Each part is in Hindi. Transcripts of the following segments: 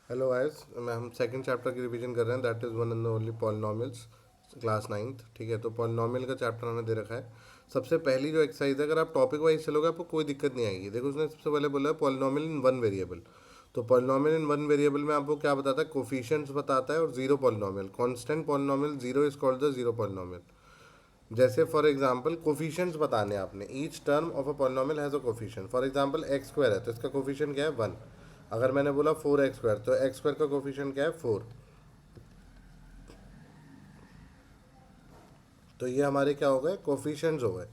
हेलो गाइस, मैं हम सेकंड चैप्टर की रिवीजन कर रहे हैं, that is one and only polynomials, class ninth. ठीक है, तो पॉलिनॉमियल का चैप्टर हमें दे रखा है। सबसे पहली जो एक्सरसाइज है, अगर आप टॉपिक वाइज चलोगे आपको कोई दिक्कत नहीं आएगी। देखो, उसने सबसे पहले बोला है पॉलिनॉमियल इन वन वेरिएबल। तो पॉलिनॉमियल इन वन वेरिएबल में आपको क्या बताता है? कोफिशिएंट्स बताता है और zero polynomial, constant polynomial zero is called the zero polynomial. जैसे फॉर एग्जांपल कोफिशिएंट्स बताने हैं आपने, each term of a polynomial has a coefficient. For example x square है तो इसका कोफिशिएंट क्या है? वन। अगर मैंने बोला फोर एक्स स्क्वायर तो एक्स स्क्वायर का कोफिशिएंट क्या है? फोर। तो ये हमारे क्या हो गए? कोफिशिएंट्स हो गए।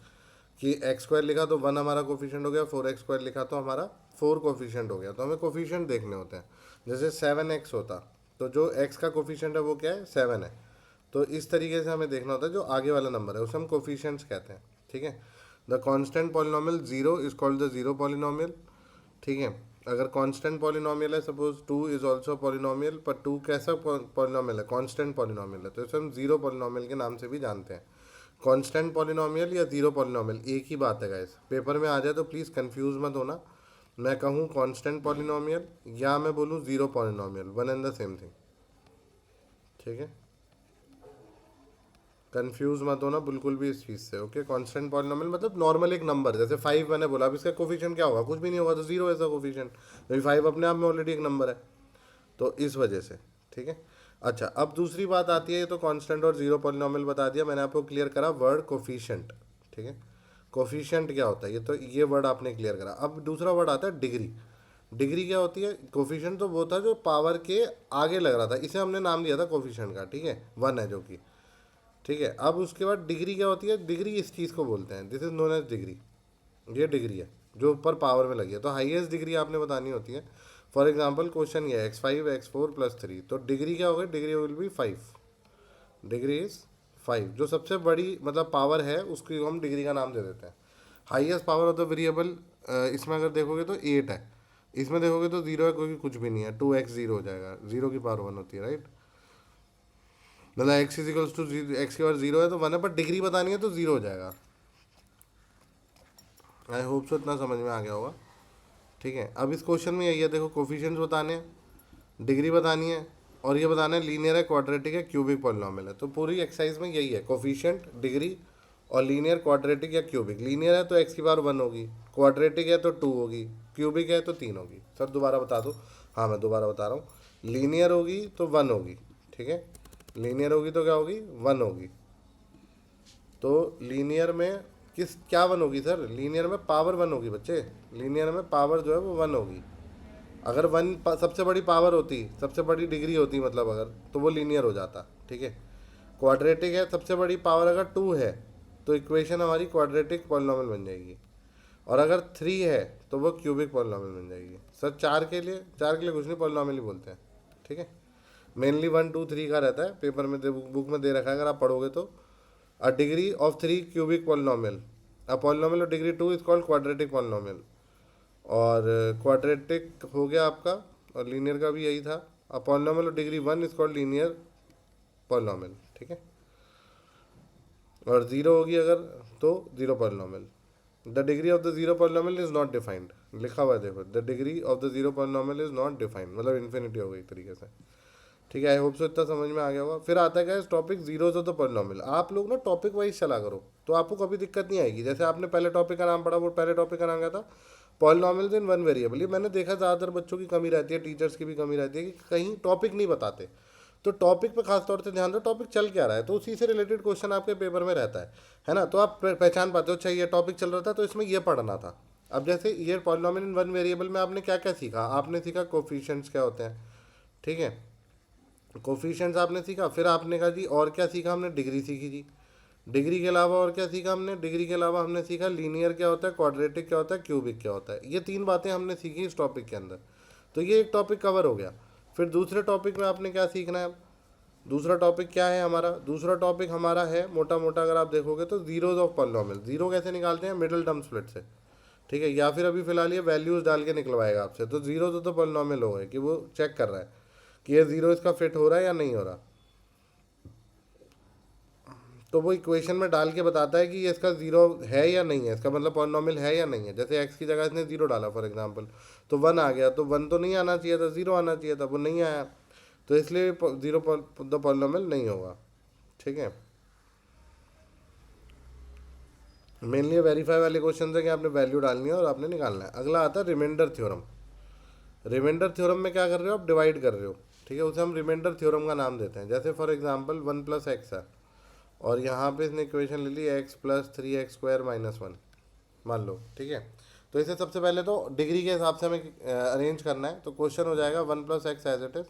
कि एक्स स्क्वायर लिखा तो वन हमारा कोफिशिएंट हो गया, फोर एक्स स्क्वायर लिखा तो हमारा फोर कोफिशिएंट हो गया। तो हमें कोफिशिएंट देखने होते हैं। जैसे सेवन एक्स होता तो जो एक्स का कोफिशिएंट है वो क्या है? सेवन है। तो इस तरीके से हमें देखना होता है जो आगे वाला नंबर है उसे हम कोफिशिएंट्स कहते हैं। ठीक है। The constant polynomial zero is called the zero polynomial. ठीक है। अगर कांस्टेंट पॉलिनॉमियल है, suppose two is also polynomial, पर टू कैसा पॉलिनॉमियल है? कांस्टेंट पॉलिनॉमियल है, तो इसे हम जीरो पॉलिनॉमियल के नाम से भी जानते हैं। कांस्टेंट पॉलिनॉमियल या जीरो पॉलिनॉमियल एक ही बात है गाइस। पेपर में आ जाए तो प्लीज़ कंफ्यूज मत होना। मैं कहूँ कांस्टेंट पॉलिनॉमियल या मैं बोलूँ zero polynomial, one and the same thing. ठीक है, कंफ्यूज मत होना बिल्कुल भी इस चीज़ से। ओके, कांस्टेंट पॉलिनॉमियल मतलब नॉर्मल एक नंबर, जैसे फाइव मैंने बोला, अब इसका कोफिशिएंट क्या होगा? कुछ भी नहीं होगा, तो जीरो ऐसा कोफिशिएंट, क्योंकि फाइव अपने आप में ऑलरेडी एक नंबर है। तो इस वजह से। ठीक है। अच्छा, अब दूसरी बात आती है, ये तो कांस्टेंट और जीरो पॉलिनॉमियल बता दिया मैंने आपको, क्लियर करा वर्ड कोफिशिएंट। ठीक है। कोफिशिएंट क्या होता है, ये वर्ड आपने क्लियर करा। अब दूसरा वर्ड आता है डिग्री। डिग्री क्या होती है? कोफिशिएंट तो वो था जो पावर के आगे लग रहा था, इसे हमने नाम दिया था कोफिशिएंट का। ठीक है, वन है जो कि। ठीक है, अब उसके बाद डिग्री क्या होती है? डिग्री इस चीज़ को बोलते हैं, this is known as degree. ये डिग्री है जो ऊपर पावर में लगी है, तो हाईएस्ट डिग्री आपने बतानी होती है। फॉर एग्जाम्पल क्वेश्चन ये है x five x four plus three, तो डिग्री क्या होगी? Degree will be five. Degree is five. जो सबसे बड़ी मतलब पावर है उसकी हम डिग्री का नाम दे देते हैं। Highest power of the variable इसमें अगर देखोगे तो एट है। इसमें देखोगे तो जीरो है, क्योंकि कुछ भी नहीं है। टू एक्स जीरो हो जाएगा, जीरो की पावर वन होती है, राइट। मतलब एक्स इजिकल्स टू एक्स की पावर जीरो है तो वन है, पर डिग्री बतानी है तो जीरो हो जाएगा। आई होप सो इतना समझ में आ गया होगा। ठीक है, अब इस क्वेश्चन में यही है, देखो कोफिशिएंट्स बताने हैं, डिग्री बतानी है, और ये बताना है लीनियर है, क्वाड्रेटिक है, क्यूबिक पॉलिनॉमियल है। तो पूरी एक्सरसाइज में यही है, कोफिशिएंट, डिग्री और लीनियर, क्वाड्रेटिक या क्यूबिक। लीनियर है तो एक्स की पावर वन होगी, क्वाड्रेटिक है तो टू होगी, क्यूबिक है तो तीन होगी। सर दोबारा बता दो। हाँ, मैं दोबारा बता रहा हूँ। लीनियर होगी तो वन होगी। ठीक है, लीनियर होगी तो क्या होगी? वन होगी। तो लीनियर में किस क्या वन होगी सर? लीनियर में पावर वन होगी बच्चे। लीनियर में पावर जो है वो वन होगी। अगर सबसे बड़ी पावर होती, सबसे बड़ी डिग्री होती मतलब, अगर तो वो लीनियर हो जाता। ठीक है। क्वाड्रेटिक है, सबसे बड़ी पावर अगर टू है तो इक्वेशन हमारी क्वाड्रेटिक पॉलिनॉमियल बन जाएगी। और अगर थ्री है तो वो क्यूबिक पॉलिनॉमियल बन जाएगी। सर चार के लिए कुछ नहीं, पॉलिनॉमियल ही बोलते हैं। ठीक है। मेनली वन टू थ्री का रहता है, पेपर में बुक में दे रखा है, अगर आप पढ़ोगे तो। A degree of three cubic polynomial, a polynomial of degree two is called quadratic polynomial. और क्वाड्रेटिक हो गया आपका, और लीनियर का भी यही था। अ polynomial of degree one is called linear polynomial. ठीक है। और ज़ीरो होगी अगर, तो zero polynomial. The degree of the zero polynomial is not defined, लिखा हुआ है देखो, the degree of the zero polynomial is not defined, मतलब इन्फिनिटी हो गई एक तरीके से। ठीक है, आई होप सो इतना समझ में आ गया होगा। फिर आता है topic zeros of the polynomial. आप लोग ना टॉपिक वाइज चला करो तो आपको कभी दिक्कत नहीं आएगी। जैसे आपने पहले टॉपिक का नाम पढ़ा, वो पहले टॉपिक का नाम क्या था? Polynomials in one variable. ये मैंने देखा ज़्यादातर बच्चों की कमी रहती है, टीचर्स की भी कमी रहती है, कि कहीं टॉपिक नहीं बताते। तो टॉपिक पे खास तौर से ध्यान दो, टॉपिक चल क्या रहा है, तो उसी से रिलेटेड क्वेश्चन आपके पेपर में रहता है ना। तो आप पहचान पाते हो, अच्छा ये टॉपिक चल रहा था तो इसमें ये पढ़ना था। अब जैसे ये पॉलिनॉमियल इन वन वेरिएबल में आपने क्या क्या सीखा? आपने सीखा कोफिशिएंट्स क्या होते हैं। ठीक है, कोफिशिएंट्स आपने सीखा। फिर आपने कहा जी और क्या सीखा हमने? डिग्री सीखी जी। डिग्री के अलावा और क्या सीखा हमने? डिग्री के अलावा हमने सीखा लीनियर क्या होता है, क्वाड्रेटिक क्या होता है, क्यूबिक क्या होता है। ये तीन बातें हमने सीखी इस टॉपिक के अंदर। तो ये एक टॉपिक कवर हो गया। फिर दूसरे टॉपिक में आपने क्या सीखना है? दूसरा टॉपिक क्या है हमारा? दूसरा टॉपिक हमारा है मोटा मोटा, अगर आप देखोगे तो जीरोज ऑफ पॉलिनॉमियल। जीरो कैसे निकालते हैं? मिडिल टर्म स्प्लिट से। ठीक है, या फिर अभी फिलहाल ये वैल्यूज डाल के निकलवाएगा आपसे। तो जीरो तो पॉलिनॉमियल हो गए, कि वो चेक कर रहा है कि ये जीरो इसका फिट हो रहा है या नहीं हो रहा। तो वो इक्वेशन में डाल के बताता है कि ये इसका ज़ीरो है या नहीं है, इसका मतलब पॉलिनॉमियल है या नहीं है। जैसे एक्स की जगह इसने ज़ीरो डाला फॉर एग्जांपल, तो वन आ गया, तो वन तो नहीं आना चाहिए था, ज़ीरो आना चाहिए था, वो नहीं आया, तो इसलिए ज़ीरो द पॉलिनॉमियल नहीं होगा। ठीक है, मेनली वेरीफाई वाले क्वेश्चन है कि आपने वैल्यू डालनी है और आपने निकालना है। अगला आता है रिमाइंडर थ्योरम। रिमाइंडर थ्योरम में क्या कर रहे हो आप, डिवाइड कर रहे हो। ठीक है, उसे हम रिमाइंडर थ्योरम का नाम देते हैं। जैसे for example one plus x है और यहाँ पे इसने इक्वेशन ले ली x plus three x square minus one, मान लो। ठीक है, तो इसे सबसे पहले तो डिग्री के हिसाब से हमें अरेंज करना है। तो क्वेश्चन हो जाएगा one plus x as it is,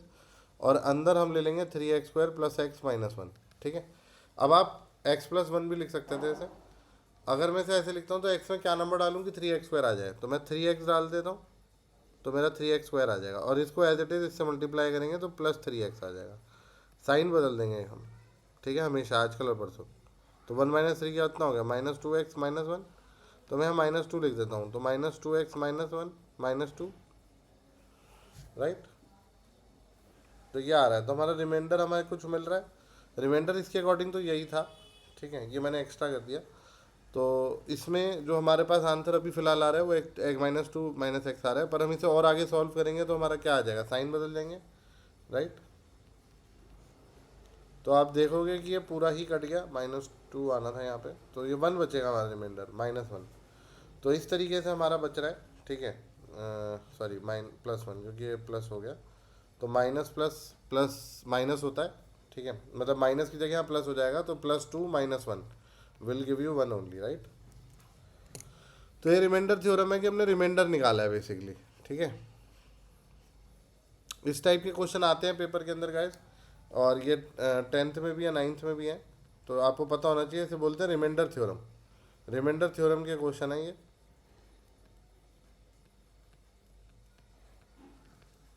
और अंदर हम ले लेंगे three x square plus x minus one. ठीक है, अब आप एक्स प्लस वन भी लिख सकते थे ऐसे। अगर मैं इसे ऐसे लिखता हूँ तो एक्स में क्या नंबर डालूँ कि थ्री एक्स स्क्वायर आ जाए, तो मैं थ्री एक्स डाल देता हूँ, तो मेरा थ्री एक्स स्क्वायर आ जाएगा। और इसको एज इट इज़ इससे मल्टीप्लाई करेंगे तो प्लस थ्री एक्स आ जाएगा। साइन बदल देंगे हम, ठीक है, हमेशा आजकल और परसों। तो वन माइनस थ्री क्या उतना हो गया, minus two x minus one, तो मैं माइनस टू लिख देता हूँ, तो minus two x minus one minus two, right. तो ये आ रहा है, तो हमारा रिमाइंडर हमें कुछ मिल रहा है। रिमाइंडर इसके अकॉर्डिंग तो यही था। ठीक है, ये मैंने एक्स्ट्रा कर दिया। तो इसमें जो हमारे पास आंसर अभी फिलहाल आ रहा है वो एक माइनस टू माइनस एक्स आ रहा है, पर हम इसे और आगे सॉल्व करेंगे तो हमारा क्या आ जाएगा, साइन बदल जाएंगे, राइट। तो आप देखोगे कि ये पूरा ही कट गया, माइनस टू आना था यहाँ पे, तो ये वन बचेगा हमारा रिमाइंडर माइनस वन। तो इस तरीके से हमारा बच रहा है। ठीक है, सॉरी प्लस वन, क्योंकि ये प्लस हो गया, तो माइनस प्लस प्लस माइनस होता है। ठीक है, मतलब माइनस की जगह यहाँ प्लस हो जाएगा, तो plus two minus one will give you one only, right. तो ये रिमाइंडर थ्योरम है कि हमने रिमाइंडर निकाला है बेसिकली। ठीक है, इस टाइप के क्वेश्चन आते हैं पेपर के अंदर गाइस, और ये टेंथ में भी है, नाइन्थ में भी है, तो आपको पता होना चाहिए। इसे बोलते हैं रिमाइंडर थ्योरम। रिमाइंडर थ्योरम के क्वेश्चन है ये।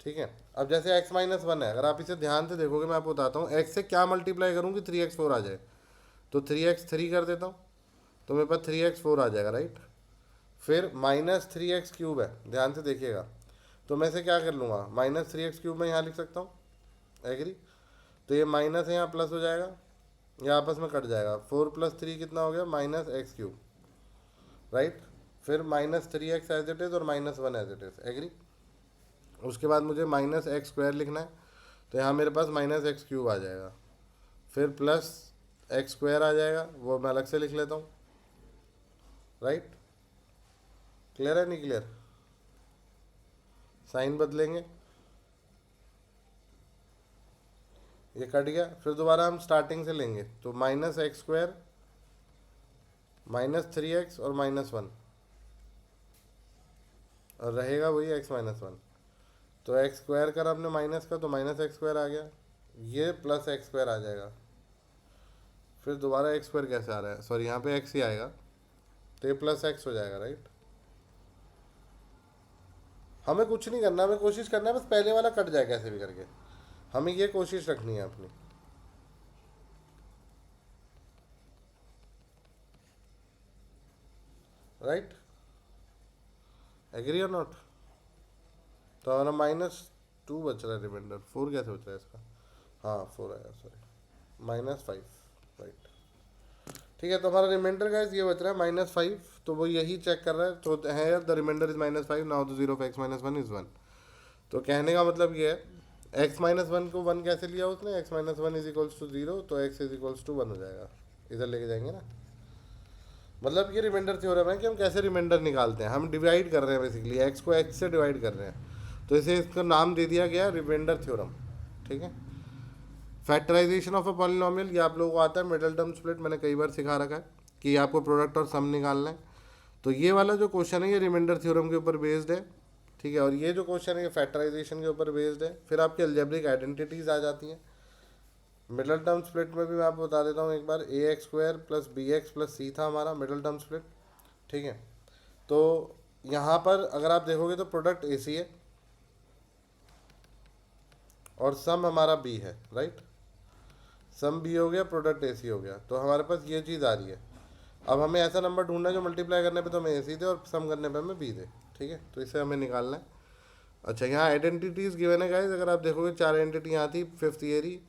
ठीक है, अब जैसे x माइनस वन है, अगर आप इसे ध्यान से देखोगे, मैं आपको बताता हूँ x से क्या मल्टीप्लाई करूँ कि थ्री एक्स फोर आ जाए, तो थ्री एक्स थ्री कर देता हूँ, तो मेरे पास थ्री एक्स फोर आ जाएगा, राइट। फिर माइनस थ्री एक्स क्यूब है, ध्यान से देखिएगा, तो मैं इसे क्या कर लूँगा, माइनस थ्री एक्स क्यूब मैं यहाँ लिख सकता हूँ, एग्री। तो ये माइनस है, यहाँ प्लस हो जाएगा, ये आपस में कट जाएगा, फोर प्लस थ्री कितना हो गया, माइनस एक्स क्यूब, राइट। फिर minus three x as it is और minus one as it is, agree. उसके बाद मुझे माइनस एक्स स्क्वायर लिखना है, तो यहाँ मेरे पास माइनस एक्स क्यूब आ जाएगा, फिर प्लस एक्स स्क्वायर आ जाएगा, वो मैं अलग से लिख लेता हूँ, राइट। क्लियर है नहीं क्लियर, साइन बदलेंगे, ये कट गया। फिर दोबारा हम स्टार्टिंग से लेंगे, तो minus x square minus three x और माइनस वन, और रहेगा वही एक्स माइनस वन। तो एक्स स्क्वायर करा हमने माइनस का, तो माइनस एक्स स्क्वायर आ गया, ये प्लस एक्स स्क्वायर आ जाएगा। फिर दोबारा एक्स स्क्वायर कैसे आ रहा है, सॉरी यहाँ पे एक्स ही आएगा, तो ये प्लस एक्स हो जाएगा, राइट। हमें कुछ नहीं करना, हमें कोशिश करना है बस पहले वाला कट जाए कैसे भी करके, हमें ये कोशिश रखनी है अपनी, राइट। एग्री और नॉट। तो हमारा माइनस टू बच रहा है, रिमाइंडर फोर कैसे बच रहा है इसका, हाँ फोर आया, सॉरी माइनस फाइव, राइट। ठीक है, तो हमारा रिमाइंडर का ये बच रहा है माइनस फाइव, तो वो यही चेक कर रहा है, तो है यार the remainder is minus five, now the zero of x minus one is one. तो कहने का मतलब ये है, एक्स माइनस वन को वन कैसे लिया उसने, x minus one is equals to zero, तो x is equals to one हो जाएगा, इधर लेके जाएंगे ना। मतलब ये रिमाइंडर थ्योरम है कि हम कैसे रिमाइंडर निकालते हैं, हम डिवाइड कर रहे हैं बेसिकली, एक्स को एक्स से डिवाइड कर रहे हैं, तो इसे इसका नाम दे दिया गया रिमाइंडर थ्योरम। ठीक है, फैक्टराइजेशन ऑफ अ पॉलिनॉमियल, ये आप लोगों को आता है, मिडल टर्म स्प्लिट मैंने कई बार सिखा रखा है कि आपको प्रोडक्ट और सम निकालना है। तो ये वाला जो क्वेश्चन है ये रिमाइंडर थ्योरम के ऊपर बेस्ड है। ठीक है, और ये जो क्वेश्चन है ये फैक्टराइजेशन के ऊपर बेस्ड है। फिर आपकी अलजेब्रिक आइडेंटिटीज आ जाती हैं। मिडल टर्म स्प्लिट में भी मैं आपको बता देता हूँ एक बार, a x square plus b x plus c था हमारा मिडल टर्म स्प्लिट। ठीक है, तो यहाँ पर अगर आप देखोगे तो प्रोडक्ट ए सी है और सम हमारा बी है, राइट। सम बी हो गया, प्रोडक्ट ए सी हो गया, तो हमारे पास ये चीज़ आ रही है। अब हमें ऐसा नंबर ढूंढना है जो मल्टीप्लाई करने पे तो हमें ए सी दे और सम करने पे हमें बी दे। ठीक है, तो इसे हमें निकालना है। अच्छा, यहाँ आइडेंटिटीज़ गिवन है गाइस, अगर आप देखोगे चार आइडेंटिटी यहाँ थी, fifth theory,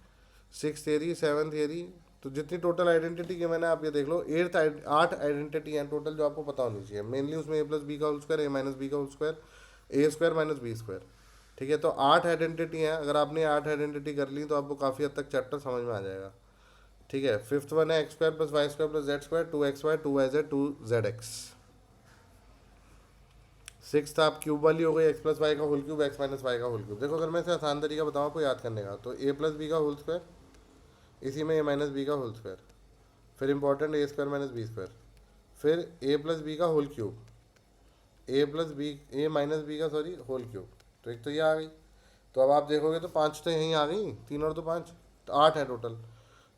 six theory, seventh theory, तो जितनी टोटल आइडेंटिटी की मैंने, आप ये देख लो 8 आइडेंटिटी हैं टोटल जो आपको पता होनी चाहिए। मेनली उसमें ए प्लस बी का होल स्क्वायर, ए माइनस बी का होल स्क्वायर, ए स्क्वायर माइनस बी स्क्वायर। ठीक है, तो 8 आइडेंटिटी हैं। अगर आपने 8 आइडेंटिटी कर ली तो आपको काफ़ी हद तक चैप्टर समझ में आ जाएगा। ठीक है, फिफ्थ वन है x square plus y square plus z square, 2xy 2yz 2zx। Six आप क्यूब वाली हो गई, एक्स प्लस वाई का whole cube x minus y का होल क्यूब। देखो अगर मैं इसे आसान तरीका बताऊँ आपको याद करने का, तो ए प्लस बी का होल स्क्वायर, इसी में ए माइनस बी का होल स्क्वायर, फिर important a square minus b square, फिर ए प्लस बी का whole cube, a plus b a minus b का सॉरी होल क्यूब। तो एक तो ये आ गई। तो अब आप देखोगे तो 5 तो यहीं आ गई, 3 और 2 5, तो 8 है टोटल।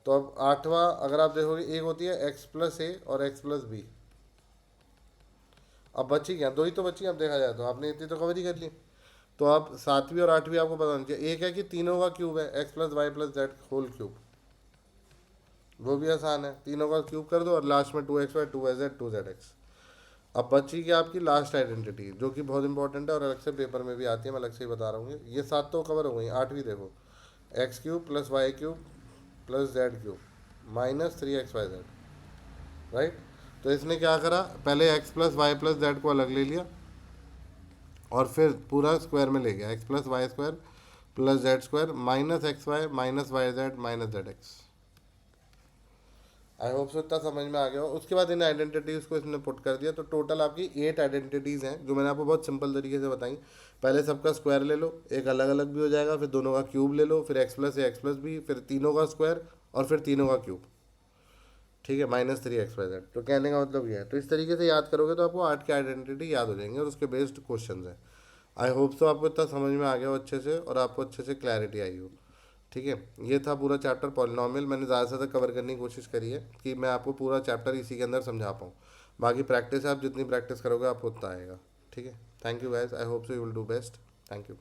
तो अब आठवां अगर आप देखोगे, एक होती है एक्स प्लस ए और एक्स प्लस बी। अब बची क्या, 2 ही तो बची। अब देखा जाए तो आपने इतनी तो कवर ही कर ली। तो अब सातवीं और आठवीं आपको पता होनी चाहिए। एक है कि तीनों का क्यूब है, x plus y plus z whole cube, वो भी आसान है, तीनों का क्यूब कर दो और लास्ट में 2xy 2yz 2zx। अब बची की आपकी लास्ट आइडेंटिटी जो कि बहुत इंपॉर्टेंट है और अलग से पेपर में भी आती है, मैं अलग से ही बता रहा हूँ। ये 7 तो कवर हो गई। आठवीं देखो, x cube plus y cube plus z cube minus 3xyz, right. तो इसने क्या करा, पहले x plus y plus z को अलग ले लिया और फिर पूरा स्क्वायर में ले गया, x plus y square plus z square minus x y minus y z minus z x. I hope so इतना समझ में आ गया हो। उसके बाद इन आइडेंटिटीज़ को इसने पुट कर दिया, तो टोटल आपकी 8 आइडेंटिटीज़ हैं जो मैंने आपको बहुत सिंपल तरीके से बताई। पहले सबका स्क्वायर ले लो, एक अलग अलग भी हो जाएगा, फिर दोनों का क्यूब ले लो, फिर एक्स प्लस ए एक्स प्लस बी, फिर तीनों का स्क्वायर और फिर तीनों का क्यूब। ठीक है, माइनस 3xyz। तो कहने का मतलब ये है। तो इस तरीके से याद करोगे तो आपको 8 की आइडेंटिटी याद हो जाएंगे और उसके बेस्ड क्वेश्चन हैं। आई होप सो आपको इतना समझ में आ गया हो अच्छे से और आपको अच्छे से क्लैरिटी आई हो। ठीक है, ये था पूरा चैप्टर पॉलिनॉमियल। मैंने ज़्यादा से ज़्यादा कवर करने की कोशिश करी है कि मैं आपको पूरा चैप्टर इसी के अंदर समझा पाऊँ। बाकी प्रैक्टिस, आप जितनी प्रैक्टिस करोगे आपको उतना आएगा। ठीक है, thank you guys, I hope so you will do best. Thank you.